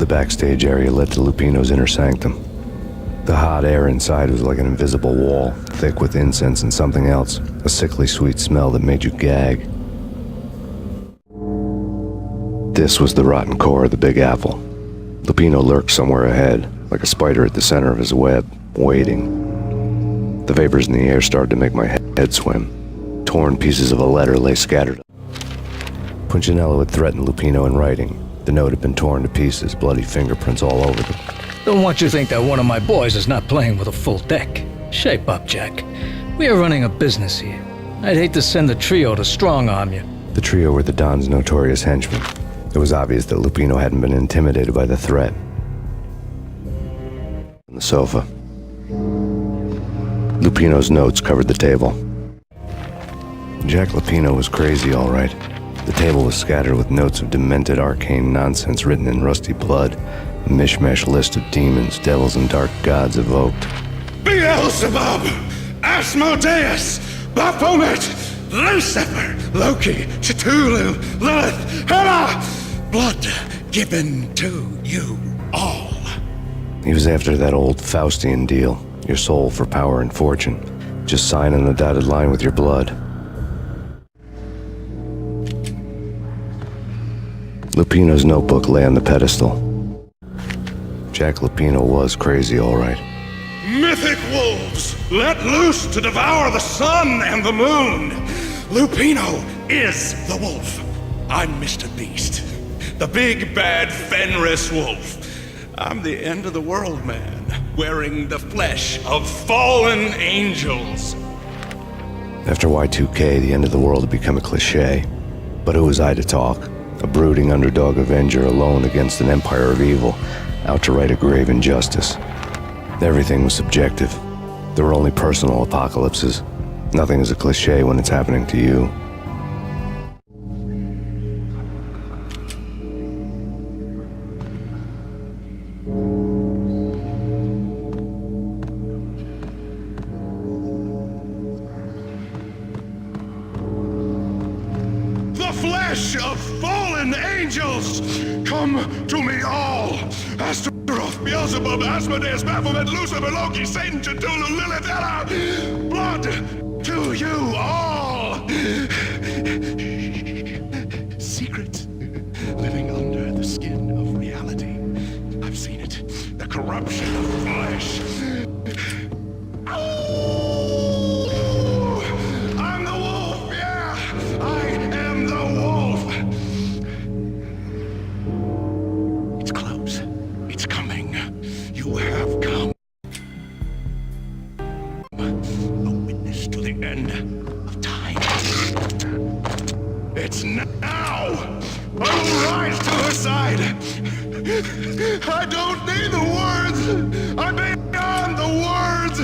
The backstage area led to Lupino's inner sanctum. The hot air inside was like an invisible wall, thick with incense and something else, a sickly sweet smell that made you gag. This was the rotten core of the Big Apple. Lupino lurked somewhere ahead, like a spider at the center of his web, waiting. The vapors in the air started to make my head swim. Torn pieces of a letter lay scattered. Punchinello had threatened Lupino in writing. The note had been torn to pieces, bloody fingerprints all over them. Don't want you to think that one of my boys is not playing with a full deck. Shape up, Jack. We are running a business here. I'd hate to send the trio to strong-arm you. The trio were the Don's notorious henchmen. It was obvious that Lupino hadn't been intimidated by the threat. On the sofa, Lupino's notes covered the table. Jack Lupino was crazy, all right. The table was scattered with notes of demented arcane nonsense written in rusty blood, a mishmash list of demons, devils, and dark gods evoked. Beelzebub, Asmodeus, Baphomet, Lucifer, Loki, Cthulhu, Lilith, Hela, blood given to you all. He was after that old Faustian deal, your soul for power and fortune. Just sign on the dotted line with your blood. Lupino's notebook lay on the pedestal. Jack Lupino was crazy, all right. Mythic wolves, let loose to devour the sun and the moon. Lupino is the wolf. I'm Mr. Beast, the big bad Fenris wolf. I'm the end of the world man, wearing the flesh of fallen angels. After Y2K, the end of the world had become a cliché. But who was I to talk? A brooding underdog avenger alone against an empire of evil, out to right a grave injustice. Everything was subjective. There were only personal apocalypses. Nothing is a cliché when it's happening to you. The flesh of fallen angels, come to me all. Astaroth, Beelzebub, Asmodeus, Baphomet, Lucifer, Loki, Satan, Cthulhu, Lilith, Hela. Blood to you all. Secret, living under the skin of reality. I've seen it. The corruption of flesh. I'm the wolf, yeah. I am the wolf. It's close. It's coming. You have come. A witness to the end of time. It's now. I will rise to her side. I don't need the words. I'm beyond the words.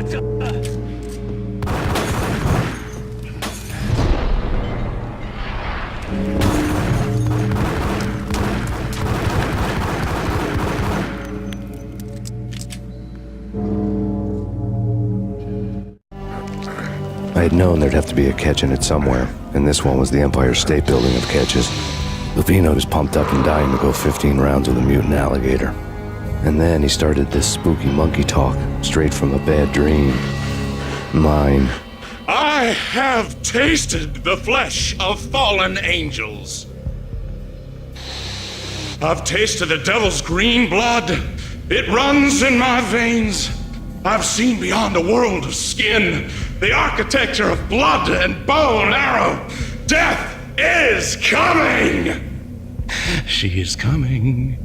I had known there'd have to be a catch in it somewhere, and this one was the Empire State Building of catches. Lupino was pumped up and dying to go 15 rounds with a mutant alligator. And then he started this spooky monkey talk, straight from a bad dream. Mine. I have tasted the flesh of fallen angels. I've tasted the devil's green blood. It runs in my veins. I've seen beyond a world of skin, the architecture of blood and bow and arrow. Death is coming! She is coming,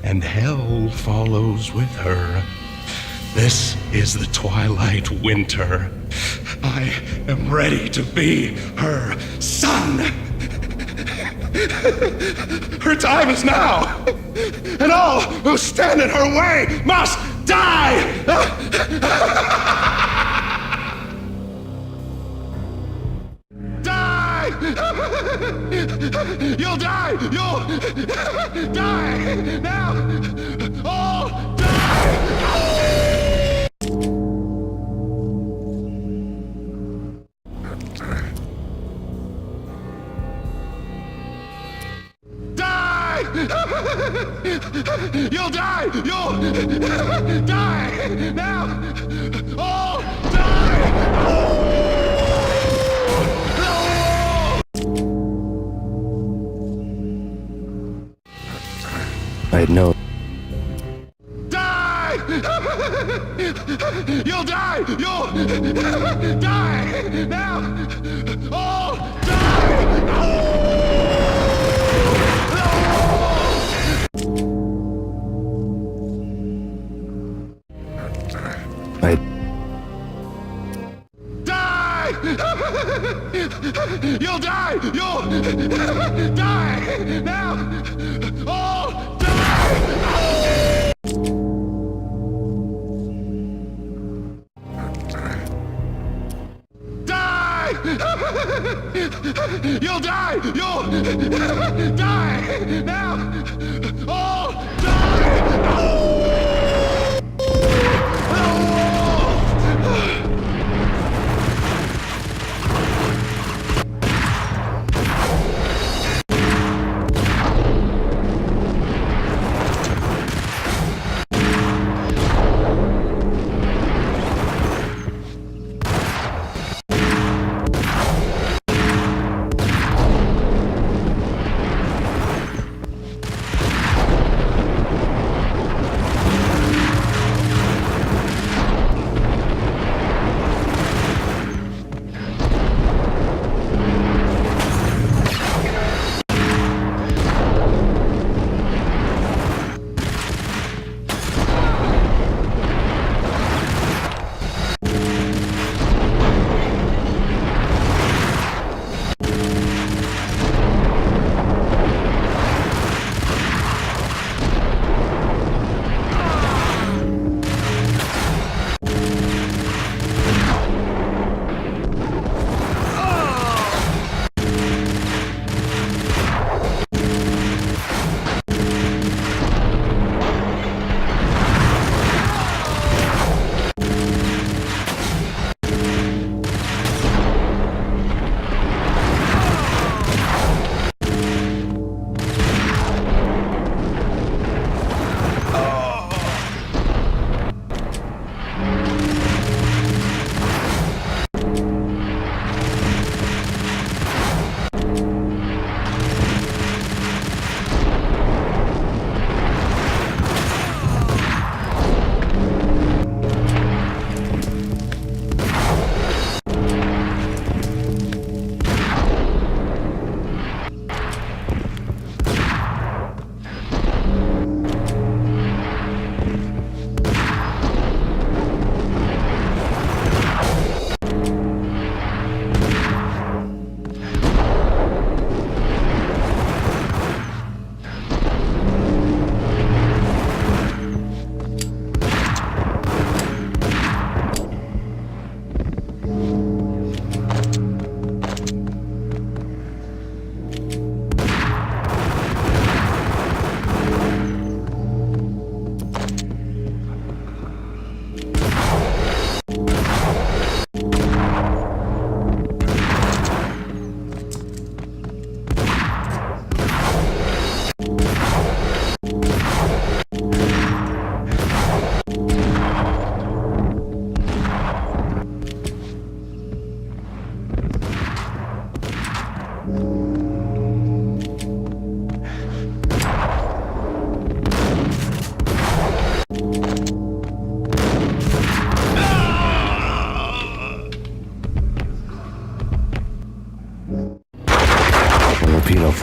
and hell follows with her. This is the twilight winter. I am ready to be her son. Her time is now, and all who stand in her way must die! Die! You'll die! You'll die! Now! All die! Die! You'll die! You'll die! Now! All die! I had known. Die! You'll die! You'll die! Now! All die! I Die! You'll die! You'll die! Now! All die! Die! You'll die! You'll die! Now! All die!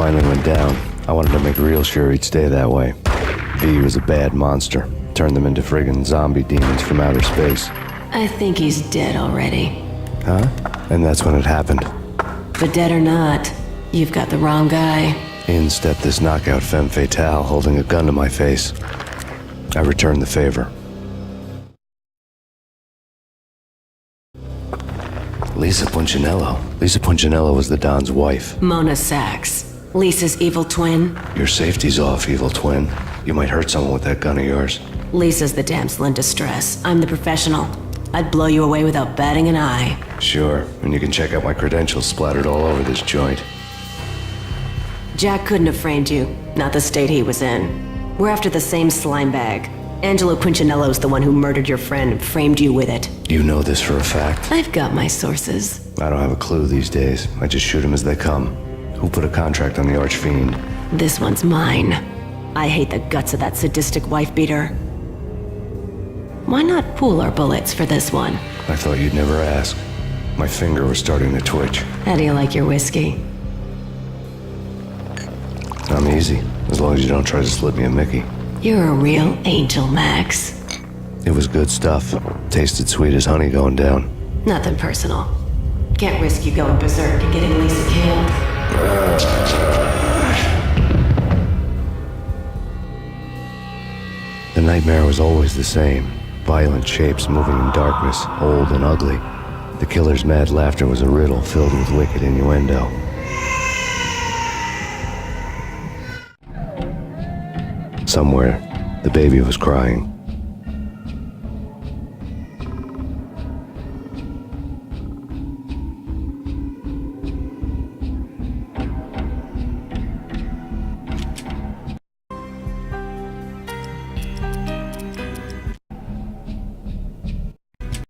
finally went down, I wanted to make real sure he'd stay that way. V was a bad monster. Turned them into friggin' zombie demons from outer space. I think he's dead already. Huh? And that's when it happened. But dead or not, you've got the wrong guy. In stepped this knockout femme fatale holding a gun to my face. I returned the favor. Lisa Punchinello. Lisa Punchinello was the Don's wife. Mona Sachs. Lisa's evil twin. Your safety's off, evil twin. You might hurt someone with that gun of yours. Lisa's the damsel in distress. I'm the professional. I'd blow you away without batting an eye. Sure, and you can check out my credentials splattered all over this joint. Jack couldn't have framed you. Not the state he was in. We're after the same slime bag. Angelo Punchinello's the one who murdered your friend and framed you with it. You know this for a fact? I've got my sources. I don't have a clue these days. I just shoot them as they come. Who put a contract on the Archfiend? This one's mine. I hate the guts of that sadistic wife-beater. Why not pool our bullets for this one? I thought you'd never ask. My finger was starting to twitch. How do you like your whiskey? I'm easy, as long as you don't try to slip me a Mickey. You're a real angel, Max. It was good stuff. Tasted sweet as honey going down. Nothing personal. Can't risk you going berserk and getting Lisa killed. The nightmare was always the same. Violent shapes moving in darkness, old and ugly. The killer's mad laughter was a riddle filled with wicked innuendo. Somewhere, the baby was crying.